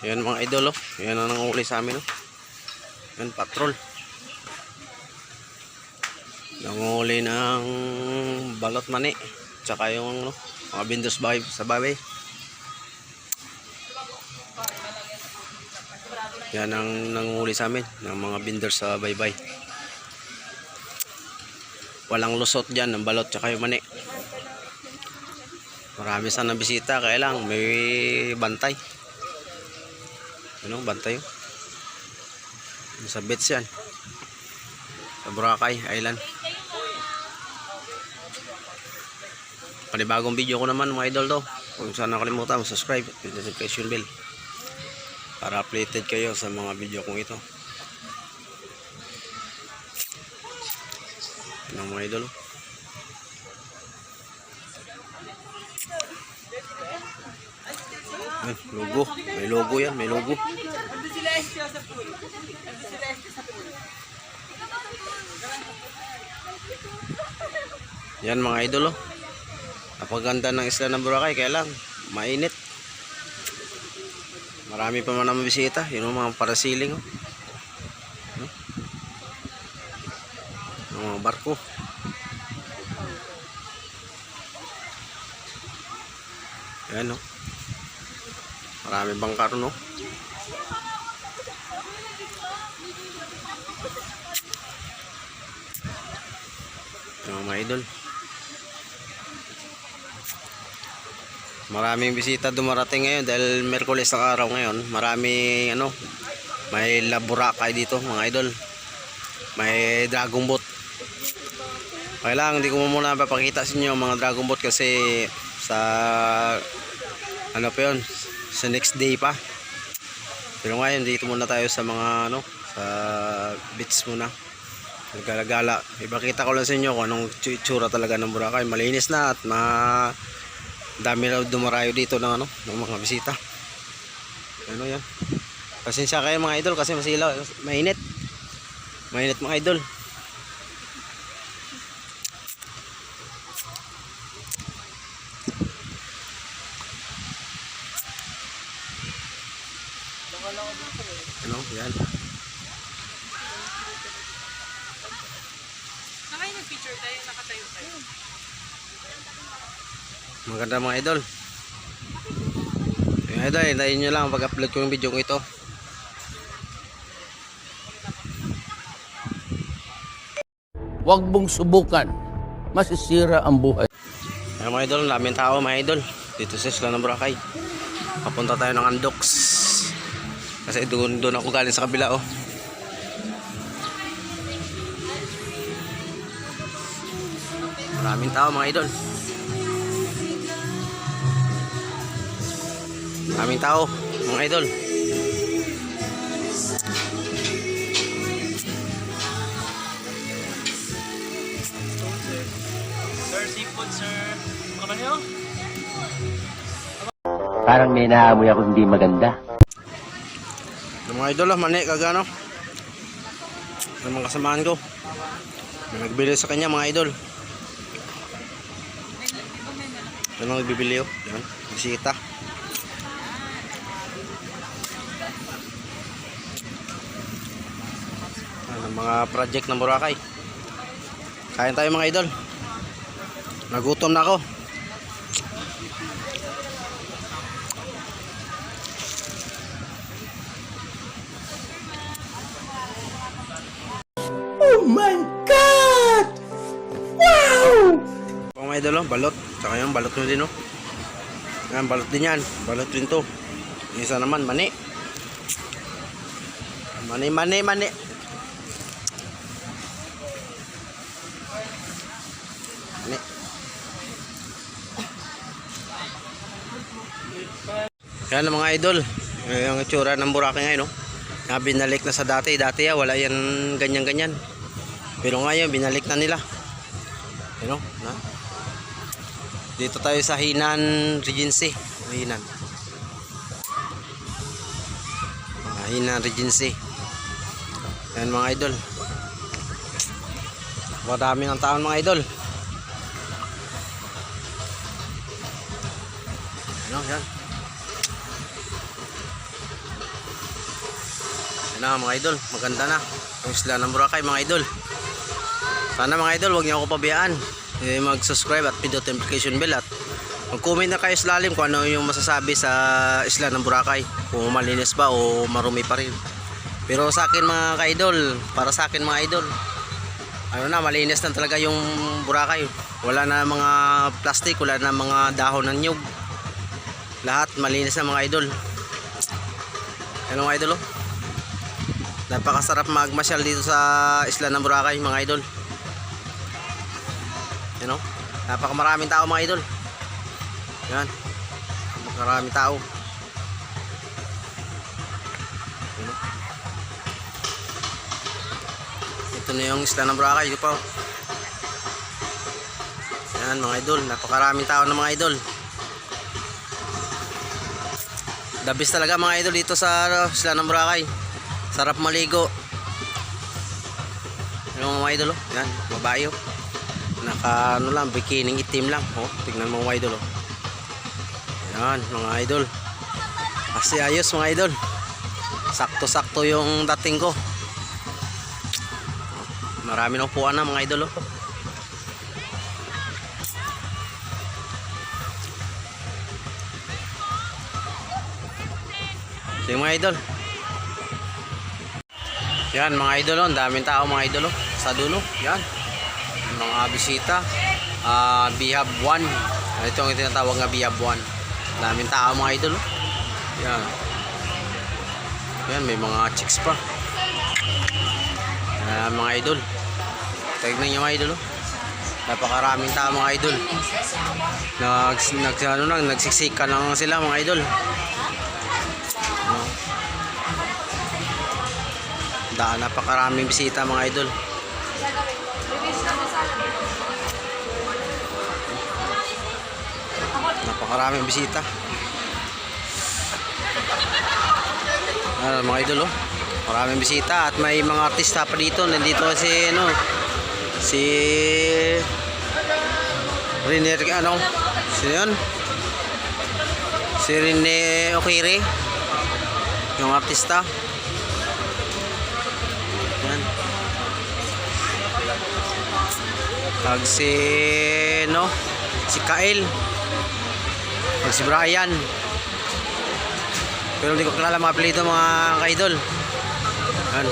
Yan mga idol, oh. Yan ang nanguli sa amin, oh. Yan, patrol. Nanguli ng balot mani. Tsaka yung mga bindos sa babay. Yan ang nanguli sa amin ng mga binders sa baybay. Walang lusot dyan ng balot tsaka yung mani. Marami sana bisita, kaya lang may bantay. Ano, bantay yun. Sa beach yan. Sa Boracay Island. Panibagong video ko naman mga idol to. Kung saan nakalimutan, subscribe at hit the notification bell para updated kayo sa mga video kong ito. Ano mga idol? Logo. May logo yan. May logo. Yan mga idol, oh. Napaganda ng isla ng Boracay, kaya lang mainit. Marami pa man ang bisita. Yun ang mga parasiling, oh. Mga barko. Yan, oh. Marami bangkar, no? Mga idol. Maraming bisita dumarating ngayon dahil Miyerkules ang araw ngayon. Maraming may Boracay dito mga idol. May dragon boat. Kaya lang hindi ko muna papakita sa inyo mga dragon boat kasi sa pa yun, sa next day pa. Pero ngayon dito muna tayo sa mga sa beach muna. Naggalagala. Ipakita ko lang sa inyo kung anong itsura talaga ng Boracay. Malinis na at dami na dumarayo dito ng ng mga bisita. Yan. Pasensya kayo mga idol kasi masilaw, mainit. Mainit mga idol. Yan. Nag-picture tayo, nakatayo tayo. Maganda mga idol. Yung idol, hintayin nyo lang pag-upload ko yung video ko ito. Huwag mong subukan. Masisira ang buhay. Ayan mga idol, daming tao mga idol. Dito sa isla ng Boracay. Papunta tayo ng Andox. Kasi doon ako galing sa kabila, oh. Maraming tao mga idol. Maraming tao mga idol. Sir, seafood, sir. Makabanyo? Parang may naamoy ako hindi maganda. Yung mga idol, mani kagano. Yung mga kasamahan ko. May nagbili sa kanya mga idol. Yan ang nagbibili, oh. Yan, bisita. Mga project ng Boracay. Kain tayo mga idol. Nagutom na ako. Oh my God! Wow! Mga idol, oh, balot. Saka yung balot nyo din, oh. Yan, balot din yan. Balot din to. Yung isa naman, mani. Mani. Mani. Yan ang mga idol. Yung itsura ng Boracay ngayon, no? Binalik na sa dati. Dati wala yan ganyan-ganyan. Pero ngayon binalik na nila. Ano? Dito tayo sa Hinan Regency. Hinan. Hinan Regency. Yan mga idol. Madami ng taon mga idol. Yan. Yan na mga idol, maganda na ang isla ng Boracay mga idol. Sana mga idol, huwag niyo ako pabayaan. Mag-subscribe at pindot notification bell at mag-comment na kayo sa lalim kung ano yung masasabi sa isla ng Boracay. Kung malinis ba o marumi pa rin. Pero sa akin mga ka-idol, para sa akin mga idol, ano na, malinis na talaga yung Boracay. Wala na mga plastic, wala na mga dahon ng nyug. Lahat malinis na mga idol. Ano mga idol oh? Napakasarap magmasyal dito sa isla ng Boracay mga idol. Yan oh, napakamaraming tao mga idol. Yan, napakamaraming tao. Yan, oh. Ito na yung isla ng Boracay ko pa. Yan mga idol, napakaraming tao na mga idol. The best talaga mga idol dito sa isla ng Boracay. Sarap maligo. Yung mga idol oh, yan, babae oh. Naka ano lang, bikining itim lang oh. Tingnan mo mga idol oh. Yan mga idol. Kasi ayos mga idol. Sakto-sakto yung dating ko. Marami na upuan na mga idol oh. So yung mga idol, yan mga idol, ang daming tao mga idol sa dulo. Yan mga bisita, Bihab 1. Ito ang tinatawag na Bihab 1. Daming tao mga idol. Yan, yan may mga chicks pa. Mga idol, tignan nyo mga idol. Napakaraming tao mga idol. Nagsiksikan lang sila mga idol. Napakaraming bisita mga idol. Napakaraming bisita. Mga idol oh. Maraming bisita at may mga artista pa dito. Nandito si ano, si Rene, ano? Sino yun? Si Rene Okiri, yung artista. Yan. Pag si no, si Kael. Pag si Brian. Pero hindi ko kilala mga apelyido mga ka-idol. Yan.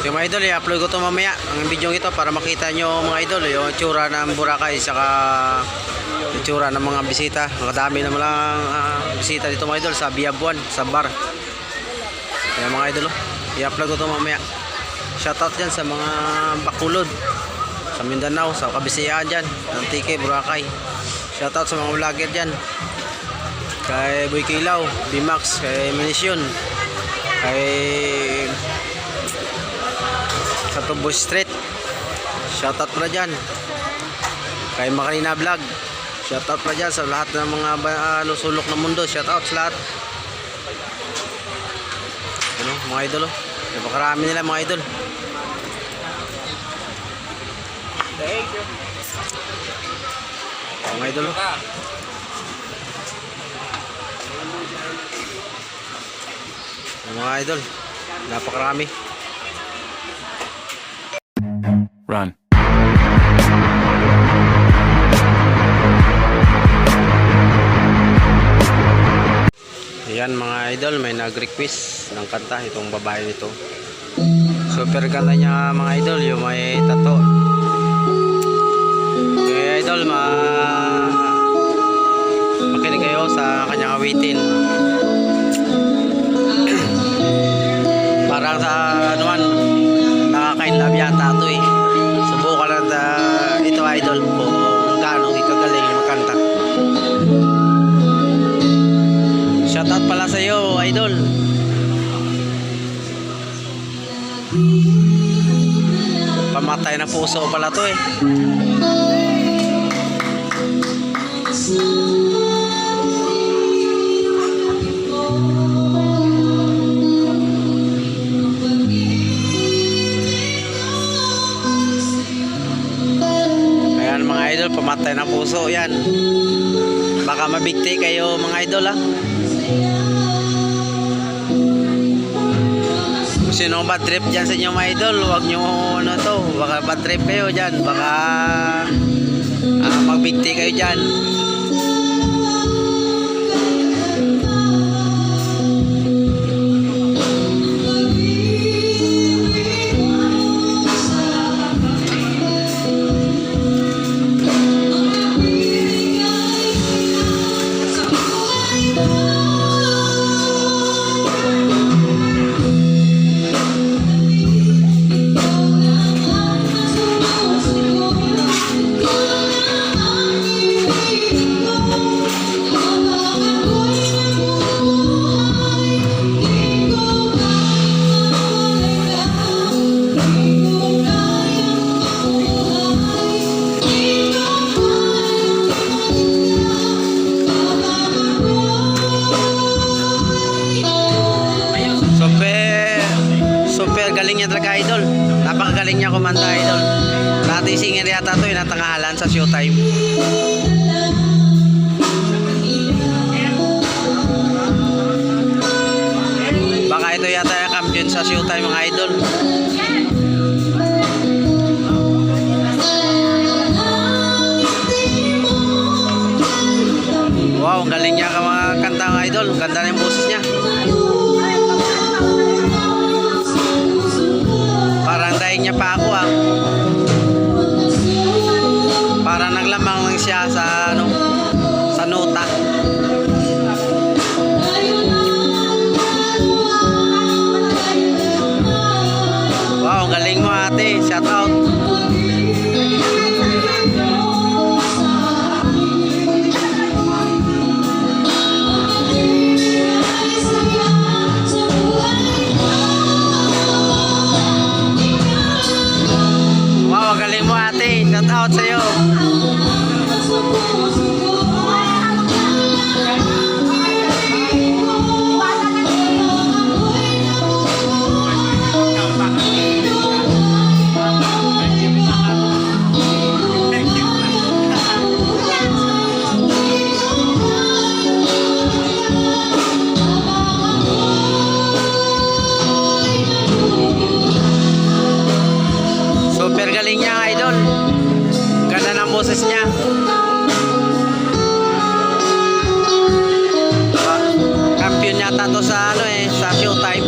Yung mga idol, i-upload ko ito mamaya ang video ito para makita nyo mga idol yung itsura ng Boracay saka itsura ng mga bisita. Nakadami naman lang bisita dito mga idol sa Bihab 1, sa bar. Kaya mga idol, i-upload ko ito mamaya. Shoutout dyan sa mga Bacolod, sa Mindanao, sa Kabisayaan dyan, Antique, Boracay. Shoutout sa mga vlogger dyan, kay Boy Kilaw, Bimax, kay Manisyon, kay sa Tubo Street. Shoutout pala dyan kay Makarina Vlog. Shoutout pala dyan sa lahat ng mga sulok ng mundo. Shoutout sa lahat. Ano, mga idol oh. Napakarami nila mga idol. Thank you. Mga idol oh. Mga idol, napakarami. Run. Ayan mga idol, may nag-request ng kanta itong babae nito. Super ganda niya mga idol, yung may tato. Okay idol, makinig kayo sa kanyang awitin. Parang sa anuan, nakakainlove yata ito eh. Subukan lang ito idol kung gaano ikagaling magkanta. Shoutout pala sa iyo idol. Pamatay na puso pala to eh. Ayan mga idol, pamatay na puso yan. Baka mabigti kayo mga idol ah. Sino bad trip dyan sa inyo mga idol? Huwag nyo ano to. Baka bad trip kayo dyan. Baka magbigti kayo dyan. Super galing niya talaga idol. Napakagaling niya kumanta idol. Dati singer yata to natangahalan sa Showtime. Baka ito yata yung champion sa Showtime mga idol. Wow, galing niya mga kanta mga idol. Ganda na yung boses niya. Parang dahil niya pa ako Parang naglamang lang siya sa sa nota. Wow, galing mo ate. Shout out. Wow, galing mo ate. Shout out sa'yo. Super galing niya idol. Ganda ng boses niya. Kampiyon yata to sa sa Showtime.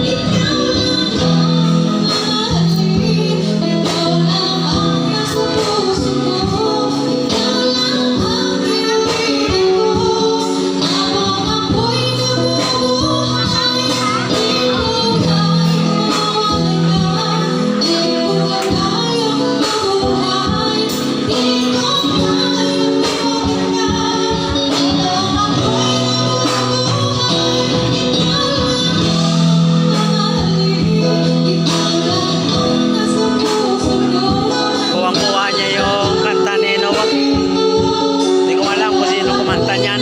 Kuwang-kuha niya yung kanta ni Noah. Hindi ko alam kung sino kumanta niyan.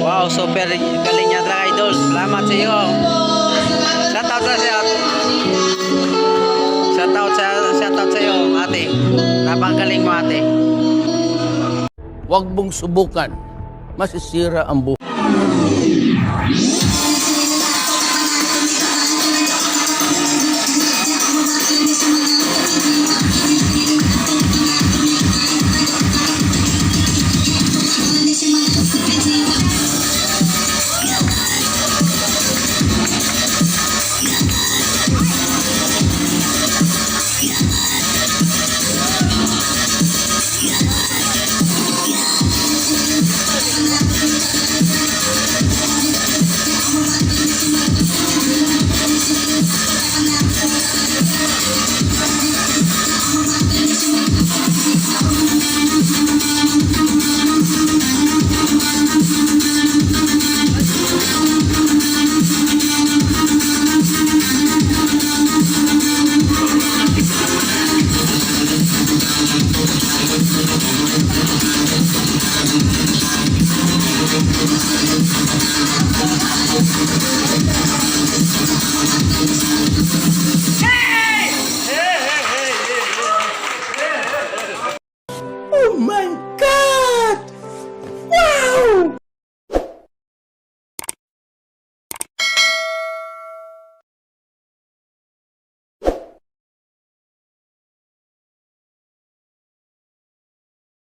Wow, super galing niya talaga idol. Salamat sa iyo. Shout out sa iyo. Shout out sa iyo, ate. Napakagaling mo ate. Huwag mong subukan. Masisira ang buhay.